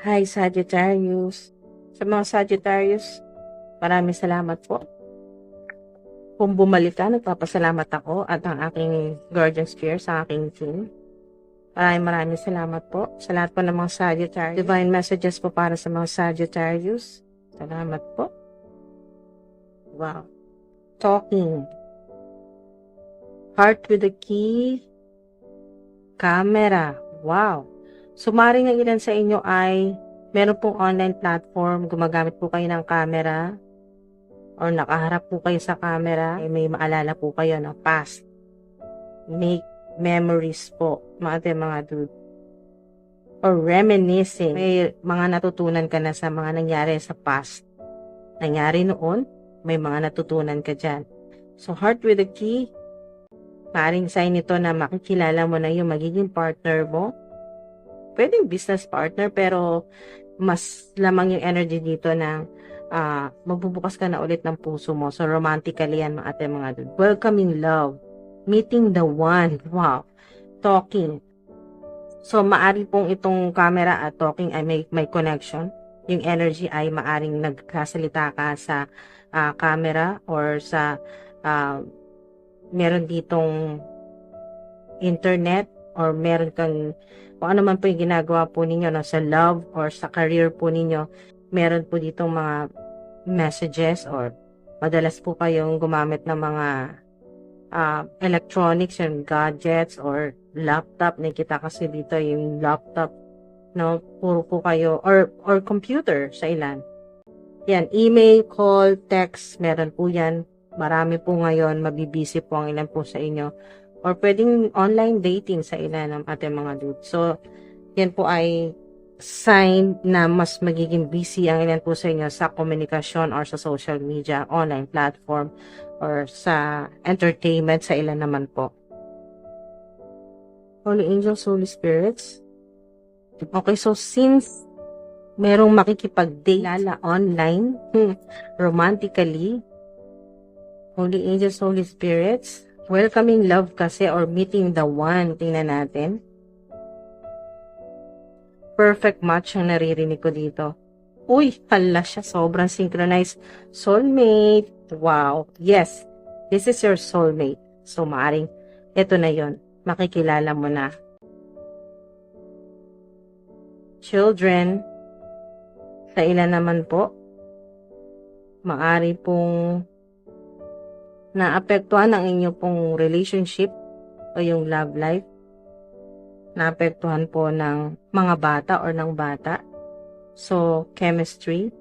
Hi, Sagittarius. Sa mga Sagittarius, maraming salamat po. Kung bumalik ka, nagpapasalamat ako at ang aking guardian sphere sa aking team. Maraming salamat po sa lahat po ng mga Sagittarius. Divine messages po para sa mga Sagittarius. Salamat po. Wow. Talking. Heart with the key. Camera. Wow. Sumaring ang ilan sa inyo ay meron pong online platform, gumagamit po kayo ng camera or nakaharap po kayo sa camera, may maalala po kayo ng past. Make memories po, mga dude. Or reminiscing. May mga natutunan ka na sa mga nangyari sa past. Nangyari noon, may mga natutunan ka dyan. So, heart with the key, maaaring sign nito na makikilala mo na yung magiging partner mo. Pwedeng business partner, pero mas lamang yung energy dito na magbubukas ka na ulit ng puso mo. So, romantically yan, mga dude. Welcoming love. Meeting the one. Wow. Talking. So, maari pong itong camera at talking ay may connection. Yung energy ay maaring nagkasalita ka sa camera or sa meron ditong internet or meron kang kung ano man po yung ginagawa po ninyo sa love or sa career po ninyo, meron po ditong mga messages or madalas po kayong gumamit ng mga electronics and gadgets or laptop. Nakita kasi dito yung laptop, no? Puro po kayo or computer sa ilan. Yan, email, call, text, meron po yan. Marami po ngayon, mabibisi po ang ilan po sa inyo. Or pwedeng online dating sa ilan ng ating mga dude. So, yan po ay sign na mas magiging busy ang ilan po sa inyo sa komunikasyon or sa social media, online platform, or sa entertainment sa ilan naman po. Holy Angels, Holy Spirits. Okay, so since merong makikipag-date lala online, romantically, Holy Angels, Holy Spirits, welcoming love kasi or meeting the one, tingnan natin. Perfect match ang naririnig ko dito. Uy, hala siya, sobrang synchronized. Soulmate. Wow. Yes, this is your soulmate. So, maaring, ito na yon, makikilala mo na. Children, sa ilan naman po, maari pong naapektuhan ang inyo pong relationship o yung love life. Naapektuhan po ng mga bata or ng bata. So, chemistry.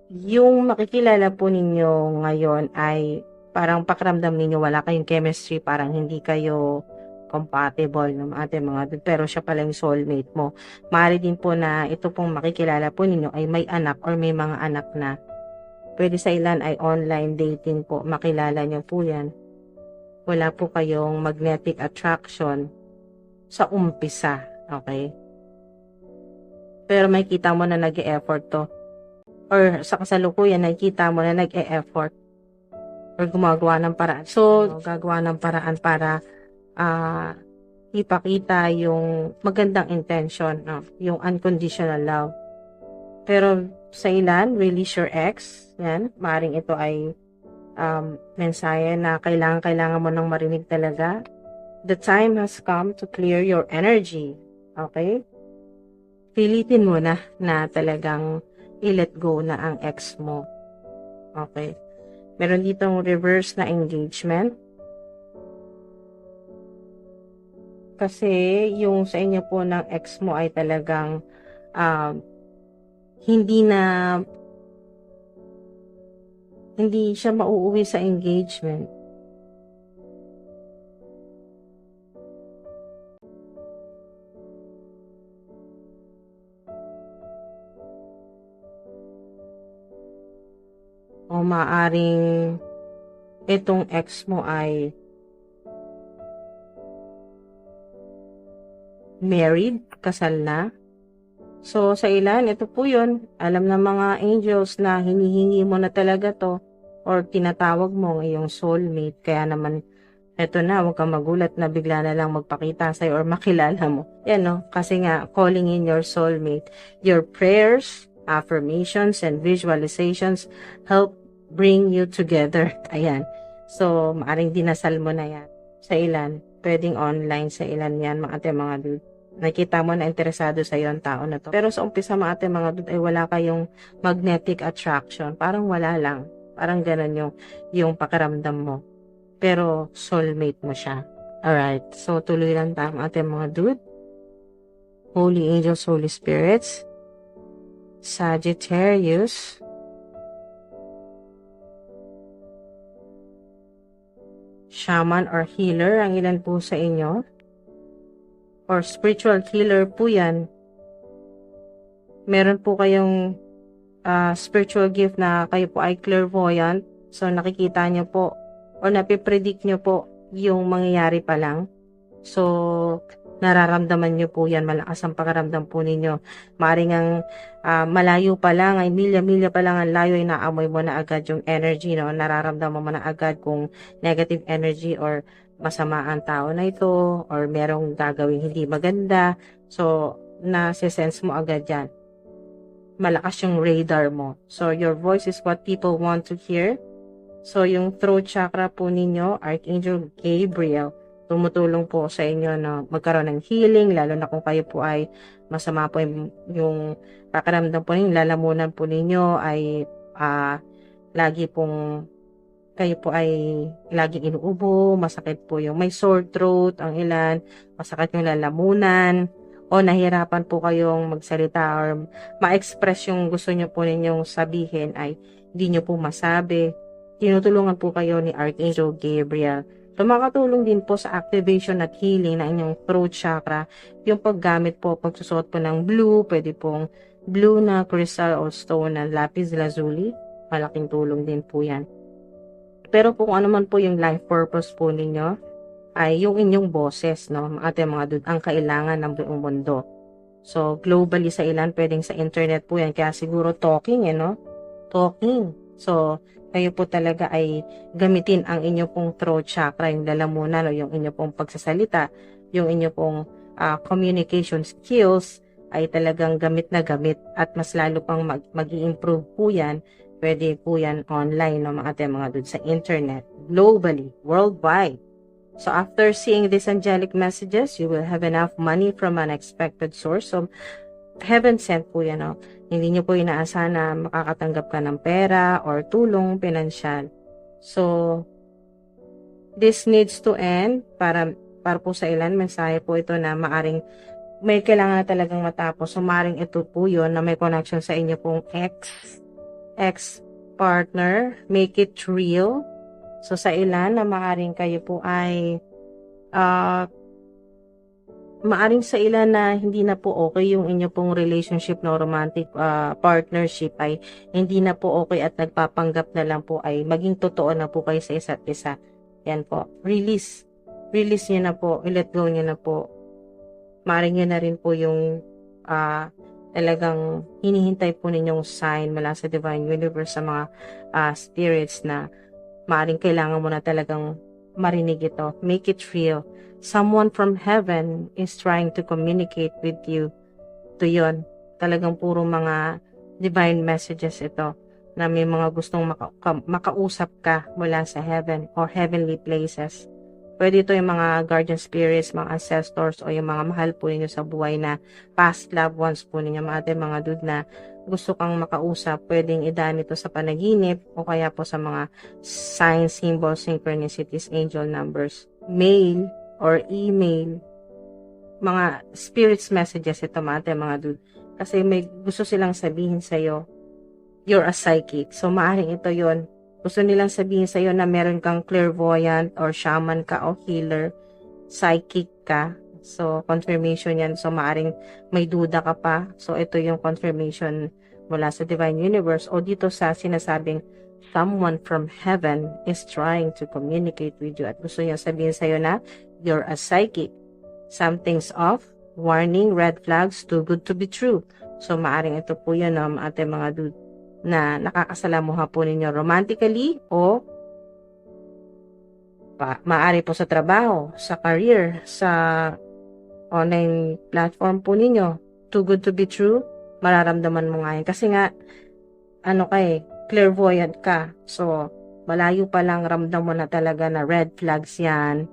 Yung makikilala po ninyo ngayon ay parang pakiramdam ninyo wala kayong chemistry, parang hindi kayo compatible ng ating mga, pero siya pala yung soulmate mo. Maaari din po na ito pong makikilala po ninyo ay may anak or may mga anak na. Pwede sa ilan ay online dating po. Makilala nyo po yan. Wala po kayong magnetic attraction sa umpisa. Okay? Pero may kita mo na nag-e-effort to. Or sa kasalukuyan, nakikita mo na nag-e-effort. Or gumagawa ng paraan. So, gagawa ng paraan para ipakita yung magandang intention. No? Yung unconditional love. Pero sa ilan, release your ex. Yan, maring ito ay mensahe na kailangan mo nang marinig talaga. The time has come to clear your energy. Okay? Pilitin mo na talagang i-let go na ang ex mo. Okay? Meron ditong reverse na engagement. Kasi yung sa inyo po ng ex mo ay talagang hindi siya mauuwi sa engagement. O maaring itong ex mo ay married, kasal na. So, sa ilan, ito po yun. Alam ng mga angels na hinihingi mo na talaga to or tinatawag mo ngayong soulmate. Kaya naman Eto na, huwag kang magulat na bigla na lang magpakita sa'yo or makilala mo. Yan, no? Kasi nga, calling in your soulmate. Your prayers, affirmations, and visualizations help bring you together. Ayan. So, maaring dinasal mo na yan. Sa ilan, pwedeng online sa ilan yan, mga dude. Nakita mo na interesado sa iyo ang tao na to. Pero sa umpisa, mga dude, ay wala kayong magnetic attraction. Parang wala lang. Parang ganun yung pakiramdam mo. Pero soulmate mo siya. Alright, so tuloy lang tayo mga dude. Holy Angels, Holy Spirits, Sagittarius, Shaman or Healer, ang ilan po sa inyo? Or spiritual healer po yan. Meron po kayong spiritual gift na kayo po ay clairvoyant. So nakikita nyo po o napipredict nyo po yung mangyayari pa lang. So, nararamdaman nyo po yan, malakas ang pakiramdam po ninyo. Maaring ang malayo pa lang, ay milya-milya pa lang ang layo, ay naamoy mo na agad yung energy, no? Nararamdaman mo na agad kung negative energy or masama ang tao na ito, or merong gagawin hindi maganda. So, nasisense mo agad yan. Malakas yung radar mo. So, your voice is what people want to hear. So, yung throat chakra po ninyo, Archangel Gabriel, tumutulong po sa inyo na magkaroon ng healing, lalo na kung kayo po ay masama po yung pakiramdam po ninyo, lalamunan po ninyo ay lagi pong kayo po ay laging inuubo, masakit po yung may sore throat, ang ilan, masakit yung lalamunan, o nahirapan po kayong magsalita or ma-express yung gusto nyo po ninyong sabihin ay hindi nyo po masabi. Tinutulungan po kayo ni Archangel Gabriel. So, makatulong din po sa activation at healing ng inyong throat chakra. Yung paggamit po, pagsusot po ng blue, pwede pong blue na crystal o stone na lapis lazuli. Malaking tulong din po yan. Pero kung ano man po yung life purpose po ninyo, ay yung inyong boses, no? Mga dude, ang kailangan ng buong mundo. So, globally sa ilan, pwedeng sa internet po yan. Kaya siguro talking, no? Talking. So, kayo po talaga ay gamitin ang inyo pong throat chakra, yung lalamunan o yung inyo pong pagsasalita, yung inyo pong communication skills ay talagang gamit na gamit at mas lalo pang mag-i-improve po yan. Pwede po yan online, no, mga dude, sa internet, globally, worldwide. So after seeing these angelic messages, you will have enough money from an unexpected source. So heaven sent po yan, no? Hindi nyo po inaasahan na makakatanggap ka ng pera or tulong pinansyal. So, this needs to end para po sa ilan, mensahe po ito na maaring may kailangan na talagang matapos. So, maaring ito po yun na may connection sa inyo pong ex-partner. Make it real. So, sa ilan na maaring kayo po ay maaring sa ilan na hindi na po okay yung inyo pong relationship na romantic partnership ay hindi na po okay at nagpapanggap na lang po ay maging totoo na po kayo sa isa't isa. Yan po. Release. Release nyo na po. I-let go nyo na po. Maaring nyo na rin po yung talagang hinihintay po ninyong sign mula sa Divine Universe sa mga spirits na maaring kailangan mo na talagang marinig ito. Make it real. Someone from heaven is trying to communicate with you. Ito yun. Talagang puro mga divine messages ito na may mga gustong makausap ka mula sa heaven or heavenly places. Pwede ito yung mga guardian spirits, mga ancestors, o yung mga mahal po ninyo sa buhay na past loved ones po ninyo, mga dude na gusto kang makausap. Pwedeng idaan ito sa panaginip o kaya po sa mga signs, symbols, synchronicities, angel numbers, mail, or email, mga spirits messages ito mga dude. Kasi may gusto silang sabihin sa'yo, you're a psychic. So, maaaring ito yon. Gusto nilang sabihin sa'yo na meron kang clairvoyant or shaman ka o healer, psychic ka. So, confirmation yan. So, maaaring may duda ka pa. So, ito yung confirmation mula sa Divine Universe o dito sa sinasabing someone from heaven is trying to communicate with you at gusto niya sabihin sa'yo na you're a psychic. Something's off. Warning, red flags, too good to be true. So, maaring ito po yun, mga dude, na nakakasalamuha po ninyo romantically o Maaari po sa trabaho, sa career, sa online platform po ninyo. Too good to be true, mararamdaman mo nga yan. Kasi nga, clairvoyant ka. So, malayo pa lang ramdam mo na talaga na red flags yan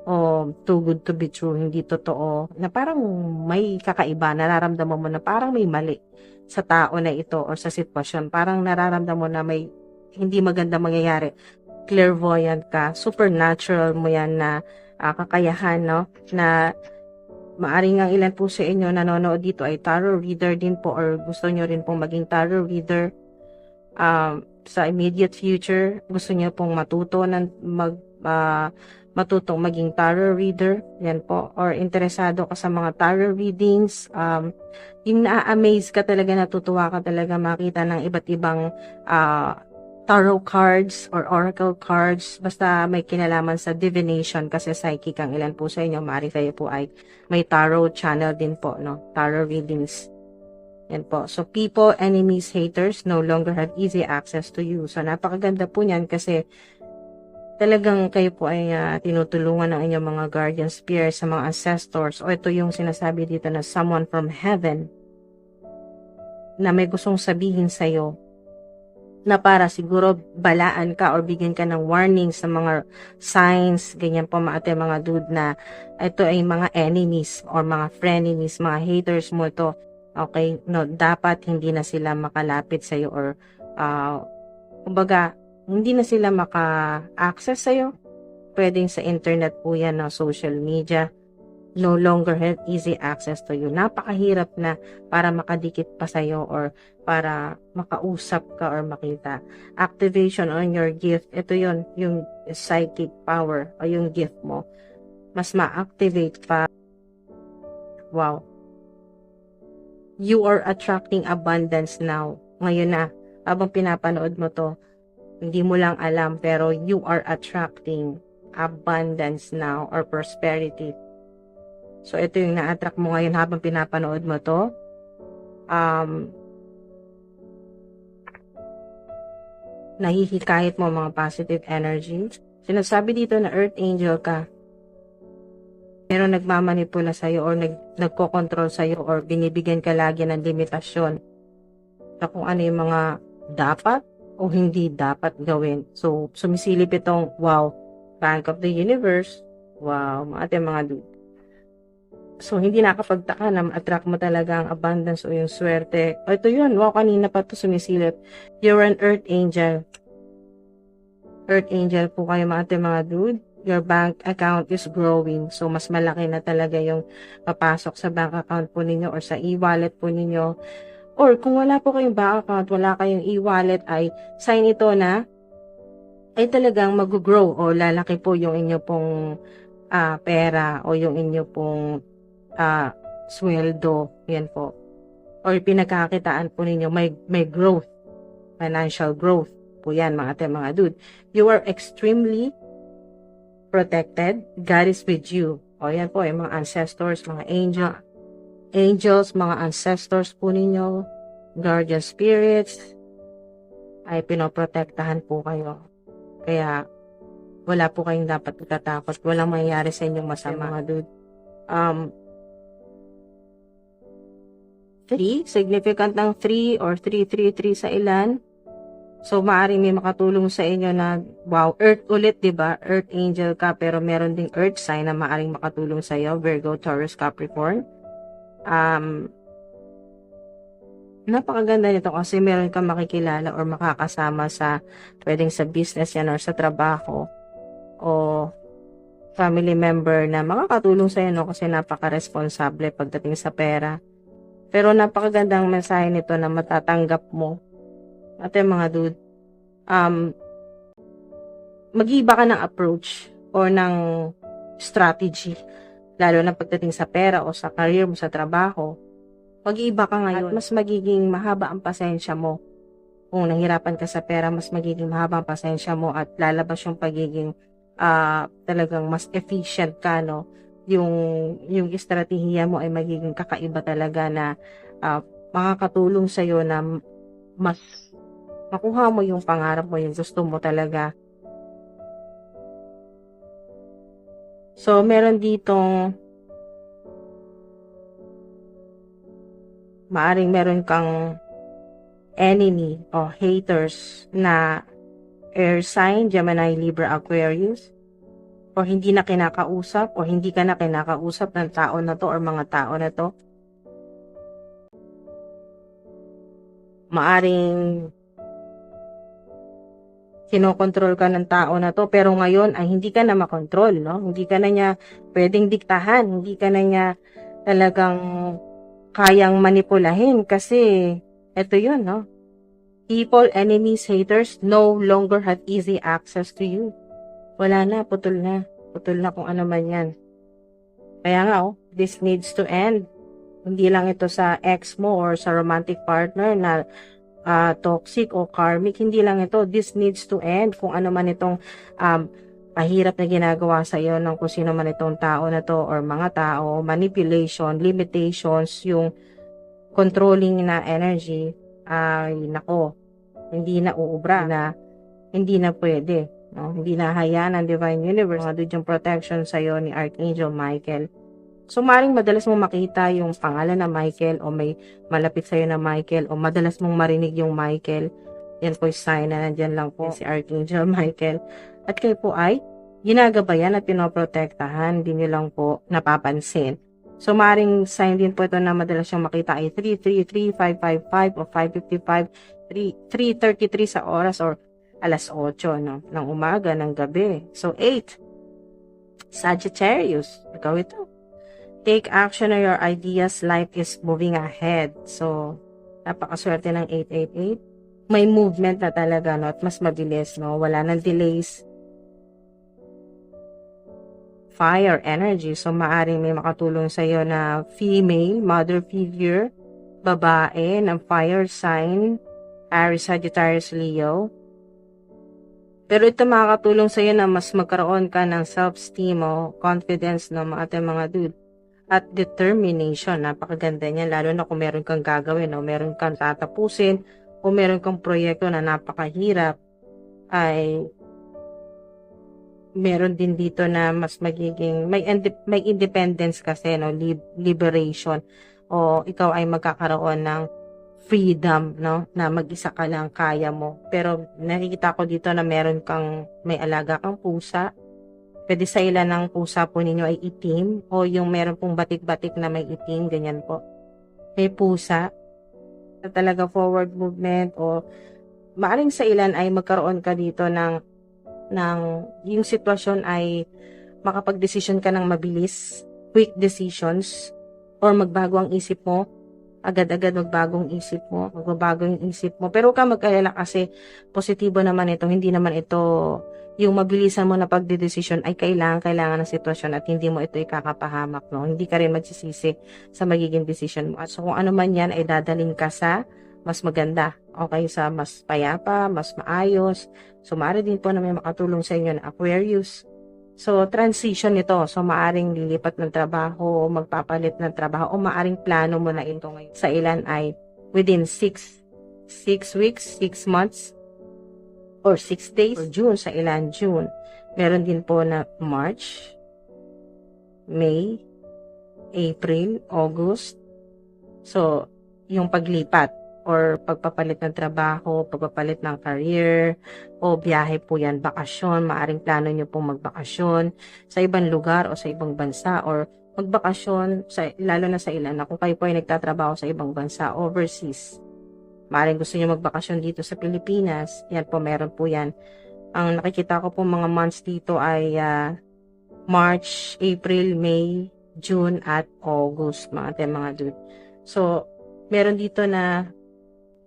o too good to be true, hindi totoo. Na parang may kakaiba, nararamdaman mo na parang may mali sa tao na ito o sa sitwasyon. Parang nararamdaman mo na may hindi maganda mangyayari. Clairvoyant ka, supernatural mo yan na kakayahan, no? Na maaring ang ilan po sa inyo nanonood dito ay tarot reader din po or gusto nyo rin pong maging tarot reader. Sa immediate future, gusto nyo pong matutong maging tarot reader, yan po, or interesado ka sa mga tarot readings, yung na-amaze ka talaga, natutuwa ka talaga makita ng iba't ibang tarot cards or oracle cards, basta may kinalaman sa divination kasi psychic ang ilan po sa inyo, maaari kayo po ay may tarot channel din po, no? Tarot readings. Yan po. So, people, enemies, haters no longer have easy access to you. So, napakaganda po niyan kasi talagang kayo po ay tinutulungan ng inyong mga guardian spirits sa mga ancestors. O ito yung sinasabi dito na someone from heaven na may gustong sabihin sa'yo na para siguro balaan ka or bigyan ka ng warning sa mga signs, ganyan po mga dude na ito ay mga enemies or mga frenemies, mga haters mo ito. Okay, no, dapat hindi na sila makalapit sa iyo or kumbaga hindi na sila maka-access sa iyo. Pwedeng sa internet po yan, no, social media. No longer have easy access to you. Napakahirap na para makadikit pa sa iyo or para makausap ka or makita. Activation on your gift. Ito yon, yung psychic power o yung gift mo. Mas ma-activate pa. Wow. You are attracting abundance now. Ngayon na, habang pinapanood mo to, hindi mo lang alam, pero you are attracting abundance now or prosperity. So, ito yung na-attract mo ngayon habang pinapanood mo to. Nahihikayat mo mga positive energy. Sinasabi dito na Earth Angel ka. Pero nagmamanipula sa'yo or nagko-control sa'yo or binibigyan ka lagi ng limitasyon sa kung ano yung mga dapat o hindi dapat gawin. So, sumisilip itong, wow, Bank of the Universe, wow, mga dude. So, hindi nakapagtaka na ma-attract mo talaga ang abundance o yung swerte. O, ito yun, wow, kanina pa to sumisilip. You're an Earth Angel. Earth Angel po kayo mga dude. Your bank account is growing. So, mas malaki na talaga yung papasok sa bank account po ninyo or sa e-wallet po ninyo. Or kung wala po kayong bank account, wala kayong e-wallet, ay sign ito na ay talagang mag-grow o lalaki po yung inyo pong pera o yung inyo pong sweldo. Yan po. Or pinagkakitaan po ninyo, may growth. Financial growth po yan mga dude. You are extremely protected. God is with you. O yan po, yung mga ancestors, mga angels, mga ancestors po ninyo, guardian spirits, ay pinoprotektahan po kayo. Kaya, wala po kayong dapat itatakot. Walang mangyayari sa inyong masama, mga dude. 3, significant ng 3 or 333 sa ilan. So, maaaring may makatulong sa inyo na, wow, Earth ulit, diba? Earth Angel ka, pero meron ding Earth sign na maaaring makatulong sa iyo, Virgo, Taurus, Capricorn. Napakaganda nito kasi meron kang makikilala or makakasama sa, pwedeng sa business yan or sa trabaho o family member na makakatulong sa iyo, no? Kasi napaka-responsable pagdating sa pera. Pero napakagandang mensahe nito na matatanggap mo. At yung mga dude, mag-iiba ka ng approach or ng strategy, lalo na pagdating sa pera o sa career mo, sa trabaho. Mag-iiba ka ngayon at mas magiging mahaba ang pasensya mo. Kung nahirapan ka sa pera, mas magiging mahaba ang pasensya mo at lalabas yung pagiging talagang mas efficient ka, no? Yung estratehiya mo ay magiging kakaiba talaga na makakatulong sa'yo na mas makuha mo yung pangarap mo, yung gusto mo talaga. So, meron ditong maaring meron kang enemy o haters na air sign, Gemini, Libra, Aquarius, o hindi na kinakausap o hindi ka na kinakausap ng tao na to or mga tao na to. Maaring kinokontrol ka ng tao na to, pero ngayon ay hindi ka na makontrol, no? Hindi ka na niya pwedeng diktahan, hindi ka na niya talagang kayang manipulahin kasi eto yun, no? People, enemies, haters no longer have easy access to you. Wala na, putol na. Putol na kung ano man yan. Kaya nga, this needs to end. Hindi lang ito sa ex mo or sa romantic partner na toxic o karmic. Hindi lang ito. This needs to end. Kung ano man itong pahirap na ginagawa sa iyo ng kung sino man itong tao na to or mga tao, manipulation, limitations, yung controlling na energy, ay nako, hindi na uubra, na hindi na pwede, no? Hindi na hayaan ng Divine Universe, mga yung protection sa iyo ni Archangel Michael. So, maring madalas mong makita yung pangalan na Michael o may malapit sa iyo na Michael o madalas mong marinig yung Michael. Yan po yung sign na nandyan lang po si Archangel Michael. At kayo po ay ginagabayan at pinoprotektahan, hindi nyo lang po napapansin. So, maring sign din po ito na madalas yung makita ay 333, 555 o 555, 333 sa oras or alas 8, no? Ng umaga, ng gabi. So, 8. Sagittarius. Ikaw ito. Take action on your ideas. Life is moving ahead. So, napakaswerte ng 888. May movement na talaga, no? At mas mabilis, no? Wala nang delays. Fire energy. So, maaring may makatulong sa iyo na female, mother figure, babae, ng fire sign, Aries, Sagittarius, Leo. Pero ito makakatulong sa iyo na mas magkaroon ka ng self-esteem o confidence, no, mga dude. At determination. Napakaganda niya, lalo na kung meron kang gagawin, no, meron kang tatapusin, o meron kang proyekto na napakahirap, ay meron din dito na mas magiging may independence kasi, no, liberation, o ikaw ay magkakaroon ng freedom, no, na mag-isa ka lang kaya mo. Pero nakikita ko dito na meron kang may alaga kang pusa. Pwede sa ilan ng pusa po ninyo ay itim o yung meron pong batik-batik na may itim, ganyan po. May pusa na talaga forward movement, o maaring sa ilan ay magkaroon ka dito ng yung sitwasyon ay makapag-decision ka ng mabilis, quick decisions, or magbago ang isip mo, agad-agad magbago ang isip mo, magbabago yung isip mo. Pero huwag ka mag-alala kasi positibo naman ito, hindi naman ito yung mabilisan mo na pagdedesisyon ay kailangan ng sitwasyon at hindi mo ito ikakapahamak, no? Hindi ka rin magsisisi sa magiging decision mo. At so kung ano man yan ay dadaling ka sa mas maganda, okay, sa mas payapa, mas maayos. So, maaari din po na may makatulong sa inyo na Aquarius. So, transition ito. So, maaring lilipat ng trabaho, magpapalit ng trabaho, o maaring plano mo na ito ngayon. Sa ilan ay within 6 weeks, 6 months, or 6 days, or June, sa ilan June. Meron din po na March, May, April, August. So, yung paglipat or pagpapalit ng trabaho, pagpapalit ng career, o biyahe po yan, bakasyon, maaring plano nyo pong magbakasyon sa ibang lugar o sa ibang bansa, or magbakasyon, lalo na sa ilan na kung kayo po ay nagtatrabaho sa ibang bansa, overseas. Maaring gusto nyo magbakasyon dito sa Pilipinas, yan po, meron po yan. Ang nakikita ko po mga months dito ay March, April, May, June, at August, mga dude. So, meron dito na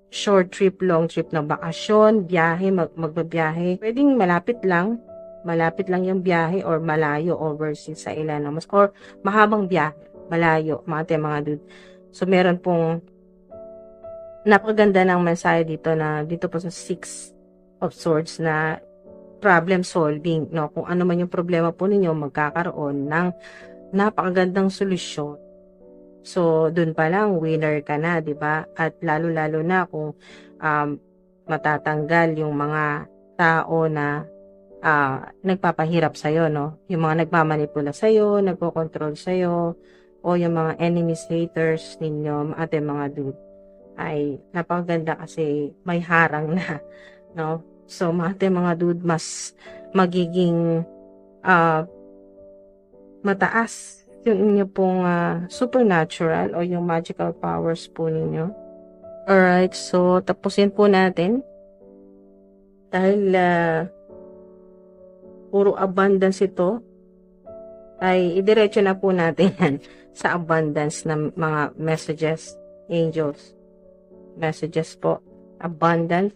short trip, long trip na bakasyon, biyahe, magbabiyahe. Pwedeng malapit lang yung biyahe, or malayo, overseas sa ilan, no? Or mahabang biyahe, malayo, mga dude. So, meron pong napakaganda ng mensahe dito na dito po sa 6 of Swords na problem solving, no? Kung ano man yung problema po ninyo, magkakaroon ng napakagandang solusyon. So, dun pa lang, winner ka na, di ba? At lalo-lalo na kung matatanggal yung mga tao na nagpapahirap sa'yo, no? Yung mga nagmamanipula sa'yo, nagko-control sa'yo, o yung mga enemies, haters ninyo, ating mga dude, ay napakaganda kasi may harang na, no? So, ating mga dude, mas magiging mataas yung inyo pong supernatural o yung magical powers po ninyo. Alright, so tapusin po natin dahil puro abundance ito, ay idiretso na po natin yan sa abundance ng mga messages, angels. Messages po. Abundance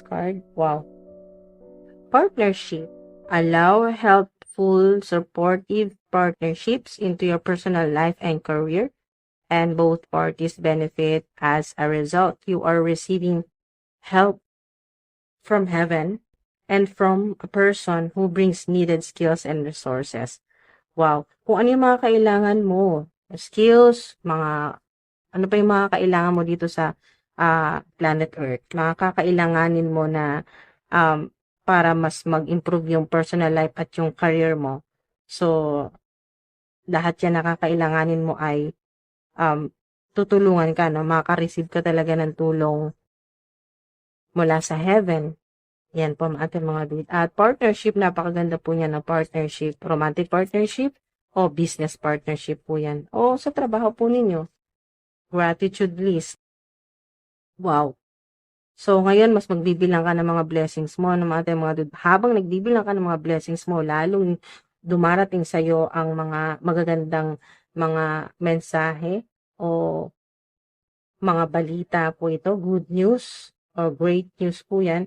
card. Wow. Partnership. Allow helpful, supportive partnerships into your personal life and career, and both parties benefit as a result. You are receiving help from heaven and from a person who brings needed skills and resources. Wow. Kung ano yung mga kailangan mo, skills, ano pa yung mga kailangan mo dito sa planet Earth, mga kakailanganin mo na para mas mag-improve yung personal life at yung career mo. So, lahat yan nakakailanganin mo ay tutulungan ka, no? Makaka-receive ka talaga ng tulong mula sa heaven. Yan po ating mga dude. At partnership, napakaganda po niya na partnership. Romantic partnership o business partnership po yan. O sa trabaho po ninyo. Gratitude list. Wow. So, ngayon, mas magbibilang ka ng mga blessings mo, ng ating mga dude. Habang nagbibilang ka ng mga blessings mo, lalong dumarating sa'yo ang mga magagandang mga mensahe o mga balita po ito, good news or great news po yan,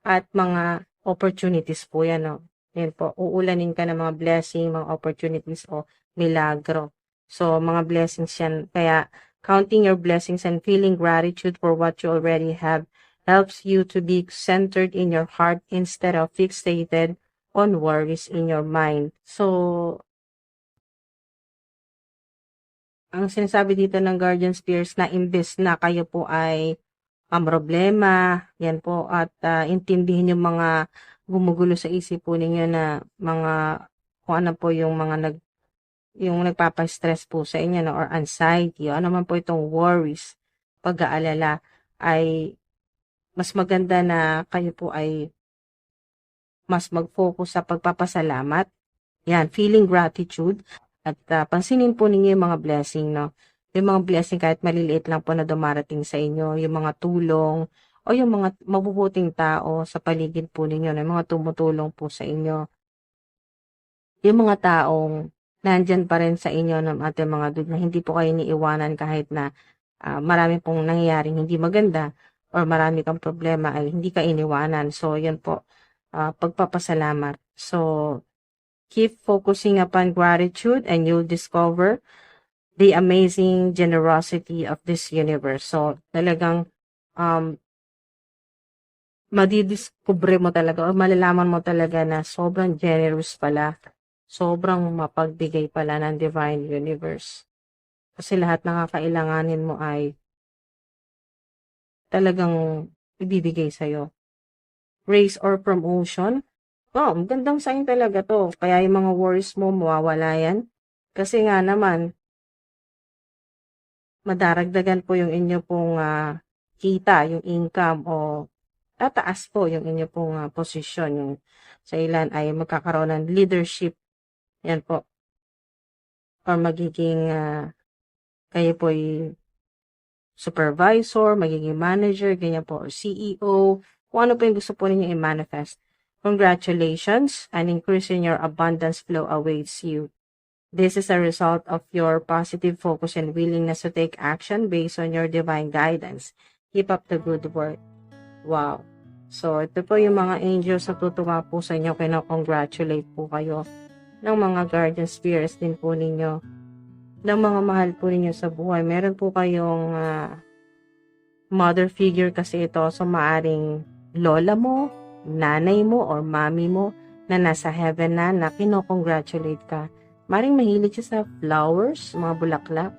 at mga opportunities po yan. No? Yan po, uulanin ka ng mga blessing, mga opportunities o milagro. So, mga blessings yan. Kaya, counting your blessings and feeling gratitude for what you already have helps you to be centered in your heart instead of fixated on worries in your mind. So, ang sinasabi dito ng guardian spirits na imbes na kayo po ay problema, yan po, at intindihin yung mga gumugulo sa isip po ninyo na mga, kung ano po yung mga yung nagpapa-stress po sa inyo, no, or anxiety, o ano man po itong worries, pag-aalala, ay mas maganda na kayo po ay mas mag-focus sa pagpapasalamat, yan, feeling gratitude, at pansinin po ninyo yung mga blessing, no? Yung mga blessing kahit maliliit lang po na dumarating sa inyo, yung mga tulong, o yung mga mabubuting tao sa paligid po ninyo, yung mga tumutulong po sa inyo. Yung mga taong nandyan pa rin sa inyo ng ating mga dude na hindi po kayo niiwanan kahit na marami pong nangyayaring hindi maganda or marami kang problema ay hindi ka iniwanan. So, yan po, pagpapasalamat. So, keep focusing upon gratitude and you'll discover the amazing generosity of this universe. So, talagang madidiscover mo talaga o malalaman mo talaga na sobrang generous pala. Sobrang mapagbigay pala ng divine universe. Kasi lahat ng kakailanganin mo ay talagang ibibigay sa'yo. Raise or promotion. Oh, magandang sign talaga to. Kaya yung mga worries mo, mawawala yan. Kasi nga naman, madaragdagan po yung inyo pong kita, yung income, o tataas po yung inyo pong posisyon. Yung sa ilan ay magkakaroon ng leadership. Yan po. Or magiging kayo po ay supervisor, magiging manager, ganyan po, or CEO, kung ano po yung gusto po ninyo i-manifest. Congratulations, an increase in your abundance flow awaits you. This is a result of your positive focus and willingness to take action based on your divine guidance. Keep up the good work. Wow. So, ito po yung mga angels na tutuwa po sa inyo. Kino-congratulate po kayo ng mga guardian spirits din po ninyo, ng mga mahal po ninyo sa buhay. Meron po kayong mother figure kasi ito. So, maaring lola mo, nanay mo, or mami mo na nasa heaven na kino-congratulate ka. Maaring mahilig siya sa flowers, mga bulaklak.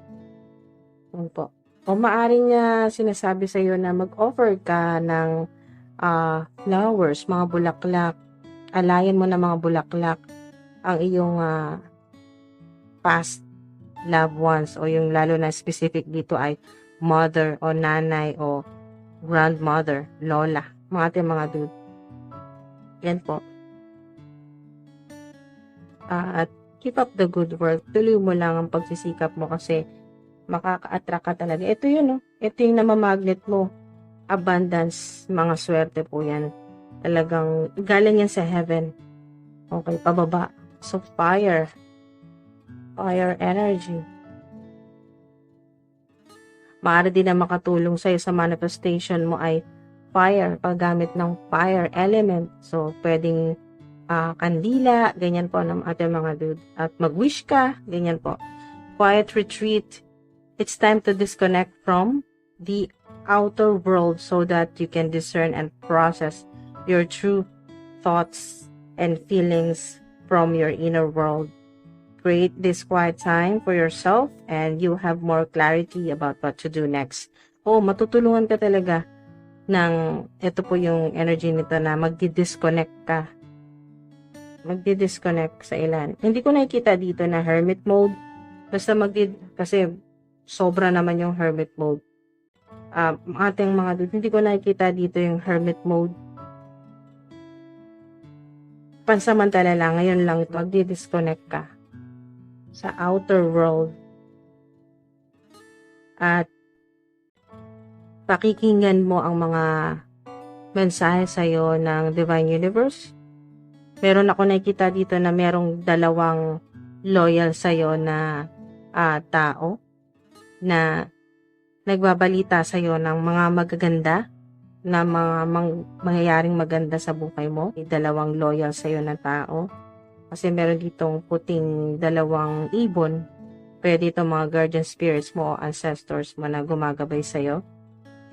Yun po. O maaring sinasabi sa iyo na mag-offer ka ng flowers, mga bulaklak. Alayan mo ng mga bulaklak ang iyong past loved ones, o yung lalo na specific dito ay mother o nanay o grandmother, lola, mga ating mga dude. Yan po. At keep up the good work. Tuloy mo lang ang pagsisikap mo kasi makaka-attract ka talaga. Ito yun, no? Ito yung namamagnet mo. Abundance, mga swerte po yan. Talagang galing yan sa heaven. Okay, pababa. So, fire energy. Maaari din na makatulong sa'yo sa manifestation mo ay fire, paggamit ng fire element. So, pwedeng kandila, ganyan po ng ating mga dude. At mag-wish ka, ganyan po. Quiet retreat. It's time to disconnect from the outer world so that you can discern and process your true thoughts and feelings from your inner world. Create this quiet time for yourself and you have more clarity about what to do next. Matutulungan ka talaga ng, ito po yung energy nito na magdi-disconnect ka. Magdi-disconnect sa ilan. Hindi ko nakikita dito na hermit mode. Basta kasi sobra naman yung hermit mode. Ating mga dude, hindi ko nakikita dito yung hermit mode. Pansamantala lang, ngayon lang magdi-disconnect ka sa outer world at pakikinggan mo ang mga mensahe sa'yo ng Divine Universe. Meron ako nakikita dito na merong 2 loyal sa'yo na tao na nagbabalita sa'yo ng mga magaganda na mga mangyayaring maganda sa buhay mo. 2 loyal sa'yo na tao. Kasi meron ditong puting 2 ibon. Pwede itong mga guardian spirits mo o ancestors mo na gumagabay sa'yo.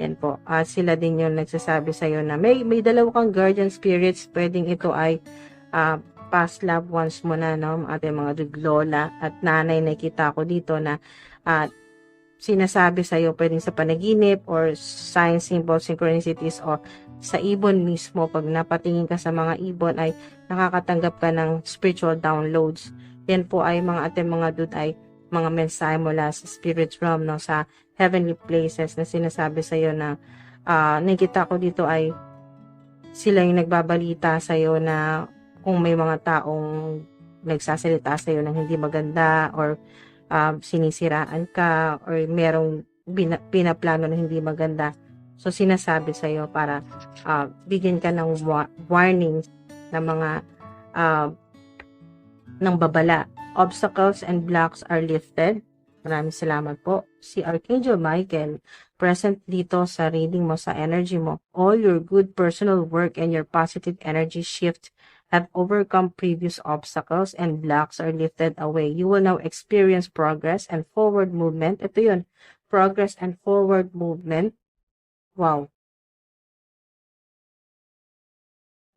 Yan po. Sila din yung nagsasabi sa'yo na may 2 kang guardian spirits. Pwedeng ito ay past loved ones mo na, no? Ating mga lola at nanay, nakita ko dito na sinasabi sa'yo pwedeng sa panaginip or sign, symbol, synchronicities o sa ibon mismo. Pag napatingin ka sa mga ibon ay nakakatanggap ka ng spiritual downloads. Yan po ay mga ating mga dude ay mga mensahe mula sa spirit realm, no, sa heavenly places na sinasabi sa'yo na nakita ko dito ay sila yung nagbabalita sa'yo na kung may mga taong nagsasalita sa'yo ng hindi maganda or sinisiraan ka or merong pinaplano na hindi maganda. So, sinasabi sa'yo para bigyan ka ng warning na mga ng babala. Obstacles and blocks are lifted. Maraming salamat po. Si Archangel Michael, present dito sa reading mo, sa energy mo. All your good personal work and your positive energy shift have overcome previous obstacles and blocks are lifted away. You will now experience progress and forward movement. Ito yun. Progress and forward movement. Wow.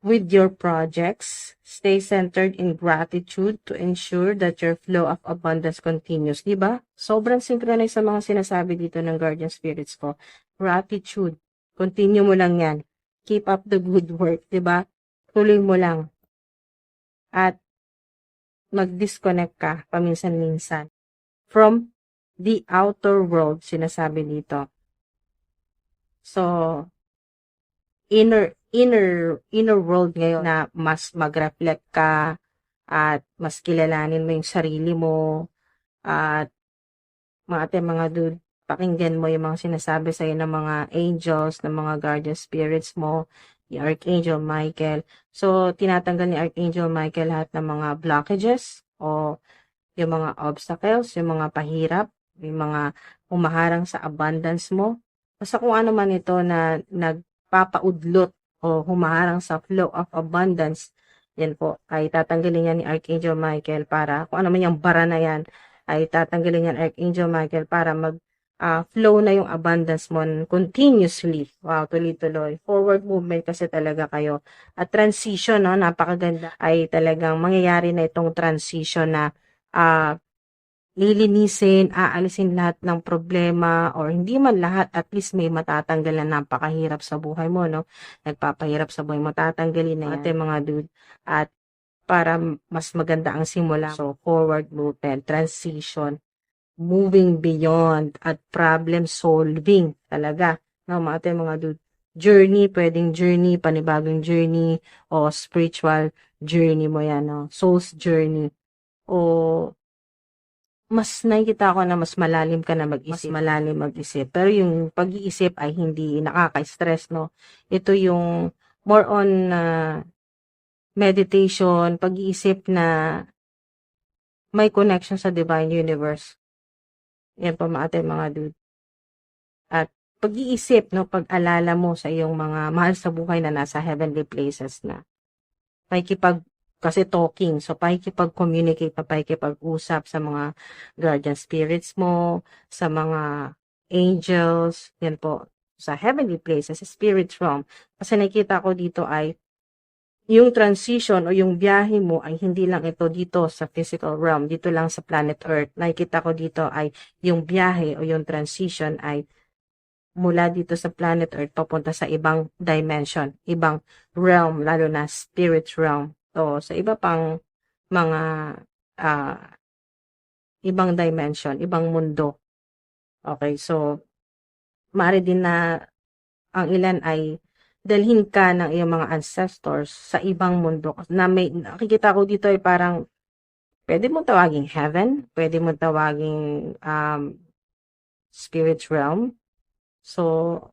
With your projects, stay centered in gratitude to ensure that your flow of abundance continues. Diba? Sobrang synchronized sa mga sinasabi dito ng guardian spirits ko. Gratitude. Continue mo lang yan. Keep up the good work. Diba? Tuloy mo lang. At mag-disconnect ka paminsan-minsan from the outer world, sinasabi dito. So, inner world ngayon na mas mag-reflect ka at mas kilalanin mo yung sarili mo at mga dude, pakinggan mo yung mga sinasabi sa'yo ng mga angels, ng mga guardian spirits mo, ni Archangel Michael. So, tinatanggal ni Archangel Michael lahat ng mga blockages o yung mga obstacles, yung mga pahirap, yung mga humaharang sa abundance mo. Basta kung ano man ito na nagpapaudlot o humaharang sa flow of abundance, yan po, ay tatanggalin niya ni Archangel Michael para, kung ano man yung bara na yan, ay tatanggalin niya ni Archangel Michael para flow na yung abundance mo continuously. Wow, tuloy-tuloy. Forward movement kasi talaga kayo. At transition, no, napakaganda. Ay talagang mangyayari na itong transition na lilinisin, aalisin lahat ng problema or hindi man lahat, at least may matatanggal na napakahirap sa buhay mo, no? Nagpapahirap sa buhay mo, tatanggalin na yan, ate mga dude. At para mas maganda ang simula. So, forward movement, transition, moving beyond, at problem solving talaga. No, mga dude. Journey, pwedeng journey, panibagong journey, o spiritual journey mo yan, no? Soul's journey. O mas nakikita ko na mas malalim ka na mag-isip, mas malalim mag-isip. Pero yung pag-iisip ay hindi nakaka-stress, no? Ito yung more on meditation, pag-iisip na may connection sa divine universe. Yan po mga dude. At pag-iisip, no, pag-alala mo sa iyong mga mahal sa buhay na nasa heavenly places na. Kasi talking, so pakikipag-communicate, pakikipag-usap sa mga guardian spirits mo, sa mga angels, yan po, sa heavenly places, sa spirit realm. Kasi nakita ko dito ay yung transition o yung biyahe mo ay hindi lang ito dito sa physical realm, dito lang sa planet Earth. Nakikita ko dito ay yung biyahe o yung transition ay mula dito sa planet Earth papunta sa ibang dimension, ibang realm, lalo na spirit realm. So, sa iba pang mga ibang dimension, ibang mundo. Okay, so maaari din na ang ilan ay dalhin ka ng iyong mga ancestors sa ibang mundo. Na may, nakikita ko dito ay parang pwede mo tawaging heaven, pwede mo tawaging spirit realm. So,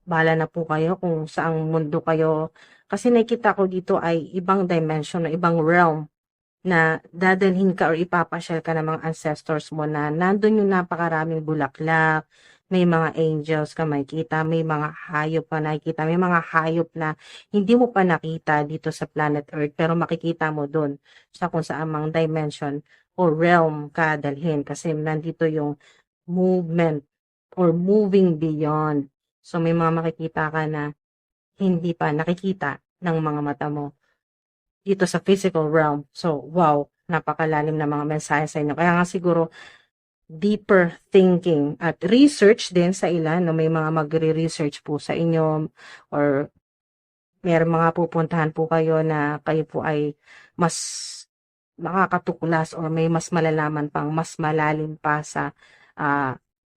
bahala na po kayo kung saang mundo kayo. Kasi nakikita ko dito ay ibang dimension, ibang realm na dadalhin ka or ipapasyal ka ng mga ancestors mo na nandun yung napakaraming bulaklak, may mga angels ka makikita, may mga hayop ka nakikita, may mga hayop na hindi mo pa nakita dito sa planet Earth pero makikita mo dun sa kung saan mang dimension or realm ka dalhin kasi nandito yung movement or moving beyond. So, may mga makikita ka na hindi pa nakikita ng mga mata mo dito sa physical realm. So, wow, napakalalim na mga mensahe sa inyo. Kaya nga siguro, deeper thinking at research din sa ilan, no? May mga magre-research po sa inyo or may mga pupuntahan po kayo na kayo po ay mas makakatuklas or may mas malalaman pang mas malalim pa sa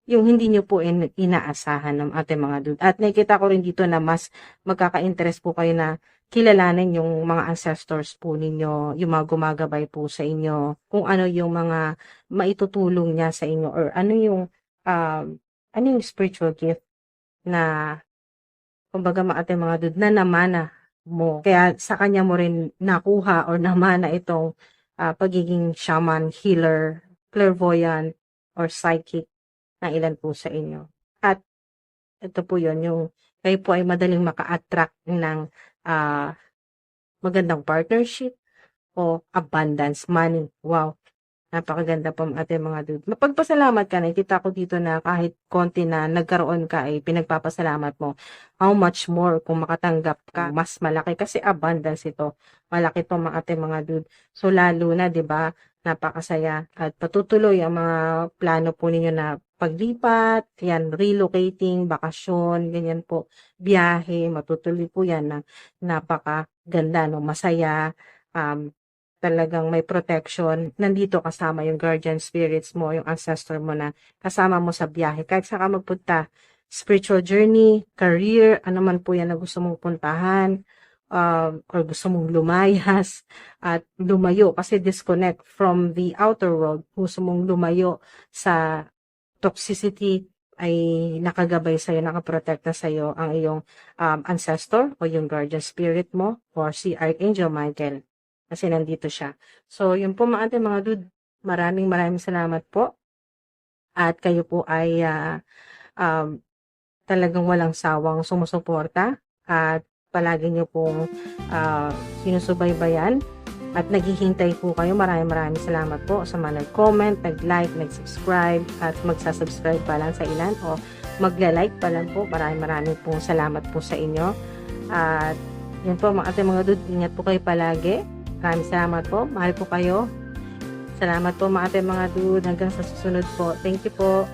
yung hindi nyo po inaasahan ng ating mga dude. At nakikita ko rin dito na mas magkaka-interest po kayo na kilalanin yung mga ancestors po ninyo, yung mga gumagabay po sa inyo, kung ano yung mga maitutulong niya sa inyo or ano yung spiritual gift na kumbaga ating mga dude na namana mo. Kaya sa kanya mo rin nakuha or namana itong pagiging shaman, healer, clairvoyant, or psychic ng ilan po sa inyo. At ito po yun, yung kayo po ay madaling maka-attract ng magandang partnership o abundance, money. Wow, napakaganda po ating mga dude. Mapagpasalamat ka, nakikita ko dito na kahit konti na nagkaroon ka ay pinagpapasalamat mo. How much more kung makatanggap ka, mas malaki kasi abundance ito. Malaki to ating mga dude. So lalo na, 'di ba? Napakasaya at patutuloy ang mga plano po ninyo na paglipat, yan, relocating, bakasyon, ganyan po, biyahe, matutuloy po yan na napakaganda, no? Masaya, talagang may protection. Nandito kasama yung guardian spirits mo, yung ancestor mo na kasama mo sa biyahe. Kahit saan ka magpunta, spiritual journey, career, ano man po yan na gusto mong puntahan, or gusto mong lumayas at lumayo kasi disconnect from the outer world, gusto mong lumayo sa toxicity, ay nakagabay sa'yo, nakaprotekta sa'yo ang iyong ancestor o yung guardian spirit mo or si Archangel Michael kasi nandito siya. So, yun po mga dude, maraming salamat po at kayo po ay talagang walang sawang sumusuporta at palagi nyo pong sinusubaybayan at naghihintay po kayo. Maraming salamat po sa mga nag-comment, nag-like, nag-subscribe at magsasubscribe pa lang sa ilan o magla-like pa lang po. Maraming pong salamat po sa inyo. At yun po mga dude, ingat po kayo palagi. Maraming salamat po. Mahal po kayo. Salamat po mga ate, mga dude. Hanggang sa susunod po. Thank you po.